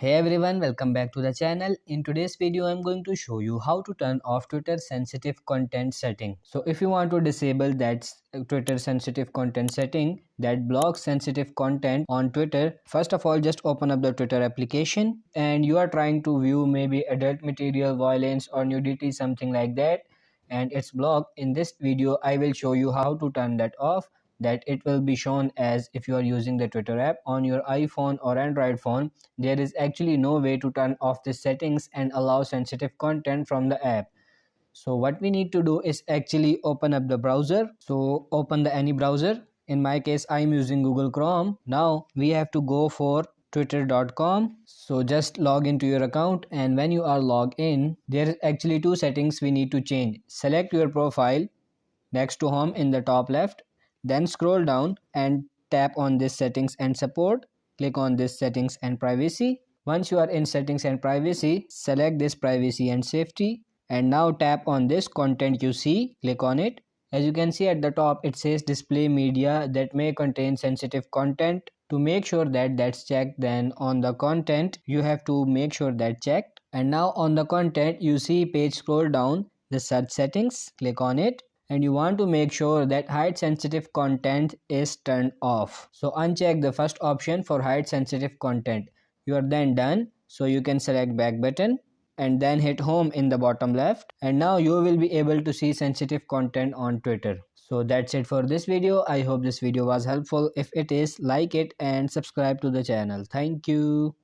Hey everyone, welcome back to the channel. In today's video, I'm going to show you how to turn off Twitter sensitive content setting. So if you want to disable that Twitter sensitive content setting that blocks sensitive content on Twitter, first of all, just open up the Twitter application and you are trying to view maybe adult material, violence or nudity, something like that, and it's blocked. In this video, I will show you how to turn that off, that it will be shown as if you are using the Twitter app on your iPhone or Android phone. There is actually no way to turn off the settings and allow sensitive content from the app. So what we need to do is actually open up the browser. So open the any browser. In my case, I'm using Google Chrome. Now we have to go for twitter.com. So just log into your account, and when you are logged in, there is actually two settings we need to change. Select your profile next to home in the top left, then scroll down and tap on this settings and support. Click on this settings and privacy. Once you are in settings and privacy, select this privacy and safety, and now tap on this content you see. Click on it. As you can see at the top, it says display media that may contain sensitive content. To make sure that that's checked, then on the content you have to make sure that checked. And now on the content you see page, scroll down the search settings. Click on it, and you want to make sure that hide sensitive content is turned off. So uncheck the first option for hide sensitive content. You are then done, so you can select back button and then hit home in the bottom left, and now you will be able to see sensitive content on Twitter. So that's it for this video. I hope this video was helpful. If it is, like it and subscribe to the channel. Thank you.